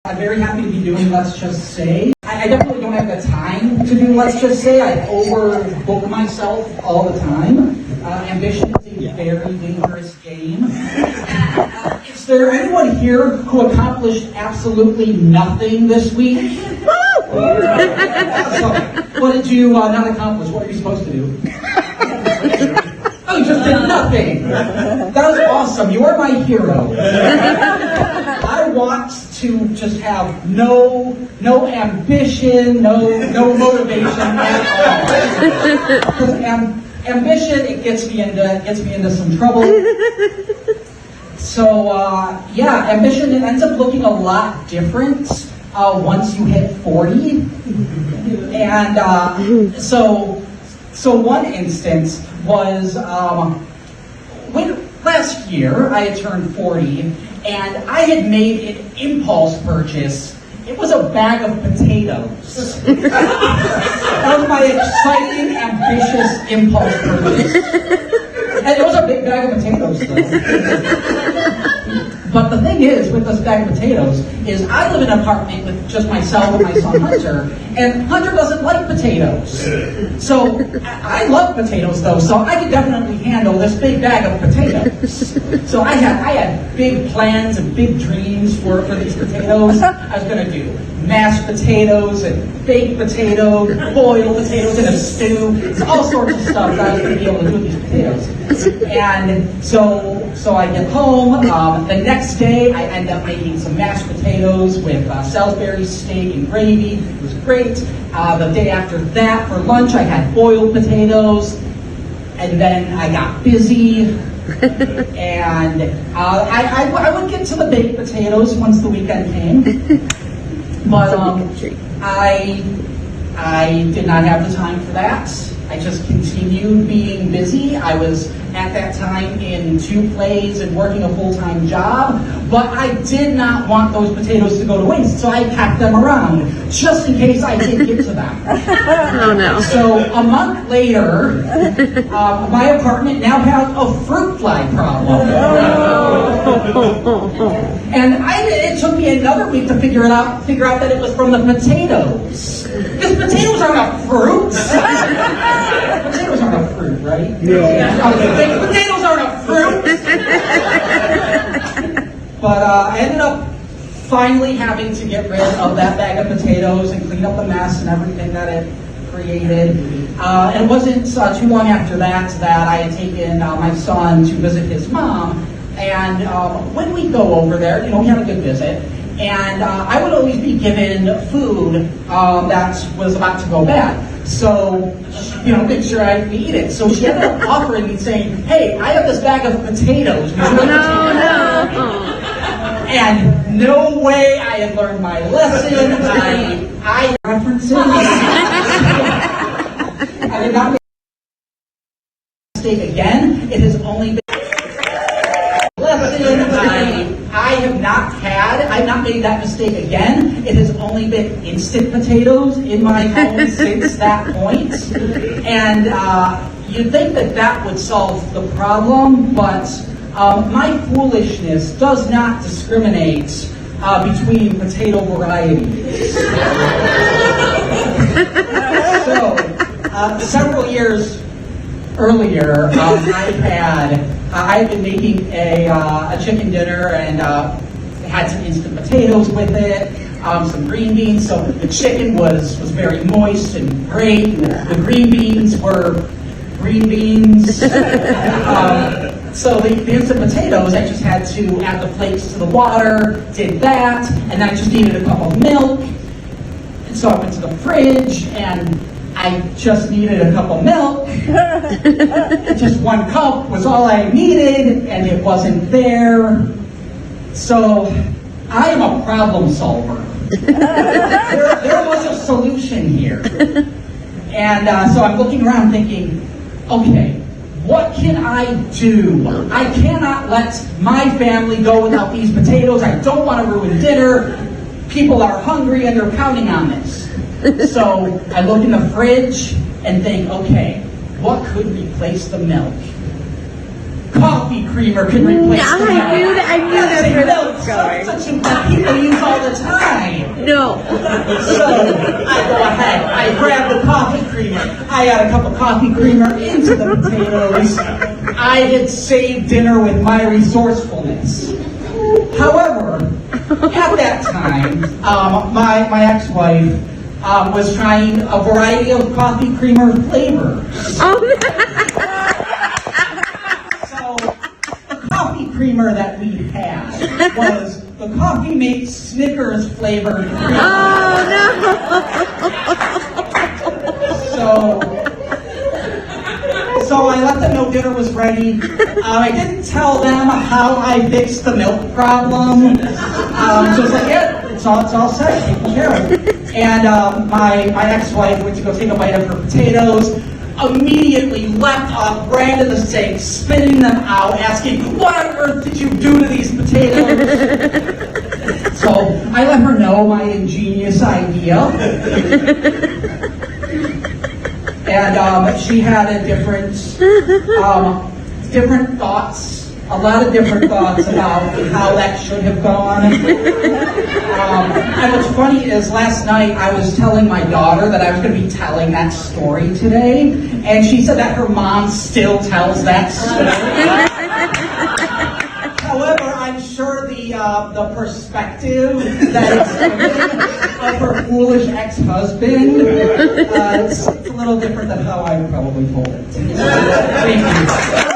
I'm very happy to be doing Let's Just Say. I definitely don't have the time to do Let's Just Say. I overbook myself all the time. Ambition is a very dangerous game. Is there anyone here who accomplished absolutely nothing this week? What did you not accomplish? What were you supposed to do? Oh, you just did nothing. That was awesome. You are my hero. I want to just have no ambition, no motivation at all. Because ambition, it gets me into some trouble. So yeah, ambition, it ends up looking a lot different once you hit 40. And so one instance was when last year I had turned 40 and I had made an impulse purchase. It was a bag of potatoes. That was my exciting, ambitious impulse purchase. And it was a big bag of potatoes though. But the thing is, with this bag of potatoes, is I live in an apartment with just myself and my son Hunter, and Hunter doesn't like potatoes. So I love potatoes though, so I could definitely handle this big bag of potatoes. So I had big plans and big dreams for these potatoes. I was gonna do mashed potatoes and baked potato, boiled potatoes in a stew, all sorts of stuff that I was gonna be able to do with these potatoes. And so I get home, the next day I end up making some mashed potatoes with Salisbury steak and gravy. It was great. The day after that, for lunch, I had boiled potatoes. And then I got busy. And I would get to the baked potatoes once the weekend came. But I did not have the time for that. I just continued being busy. I was at that time in 2 plays and working a full-time job, but I did not want those potatoes to go to waste, so I packed them around just in case I did get to them. Oh no. So a month later, my apartment now has a fruit fly problem. And it took me another week to figure out that it was from the potatoes. Because potatoes aren't a fruit. Potatoes aren't a fruit, right? Yeah. Potatoes aren't a fruit. But I ended up finally having to get rid of that bag of potatoes and clean up the mess and everything that it created. And it wasn't too long after that I had taken my son to visit his mom. And when we go over there, we had a good visit. And I would always be given food that was about to go bad. So, make sure I could eat it. So she ended up offering me, saying, "Hey, I have this bag of potatoes. No. And no way I had learned my lesson. I references. I did not make a mistake again. It has only been I have not made that mistake again. It has only been instant potatoes in my home since that point. And you'd think that would solve the problem, but my foolishness does not discriminate between potato varieties. So, several years earlier, I had been making a chicken dinner and had some instant potatoes with it, some green beans. So the chicken was very moist and great. The green beans were green beans. So the instant potatoes, I just had to add the flakes to the water, did that, and then I just needed a cup of milk. And so I went to the fridge and I just needed a cup of milk. Just 1 cup was all I needed, and it wasn't there. So I am a problem solver. There was a solution here. And so I'm looking around thinking, okay, what can I do? I cannot let my family go without these potatoes. I don't want to ruin dinner. People are hungry and they're counting on this. So I look in the fridge and think, okay, what could replace the milk? coffee creamer can replace the milk. I knew that's where that was going. Substitute that people use all the time. No. So I go ahead, I grab the coffee creamer, I add a cup of coffee creamer into the potatoes. I had saved dinner with my resourcefulness. However, at that time, my ex-wife was trying a variety of coffee creamer flavors. Oh, So the coffee creamer that we had was the Coffee Mate Snickers flavored creamer. So I let them know dinner was ready. I didn't tell them how I fixed the milk problem. So it's like, yeah, it's all set, taken care of. And my ex-wife went to go take a bite of her potatoes, immediately leapt off, ran to the sink, spitting them out, asking, what on earth did you do to these potatoes? So I let her know my ingenious idea. And she had a different thoughts, a lot of different thoughts about how that should have gone. And what's funny is last night I was telling my daughter that I was going to be telling that story today, and she said that her mom still tells that story. However, I'm sure the perspective that it's given of her foolish ex-husband, it's a little different than how I would probably told it. Thank you.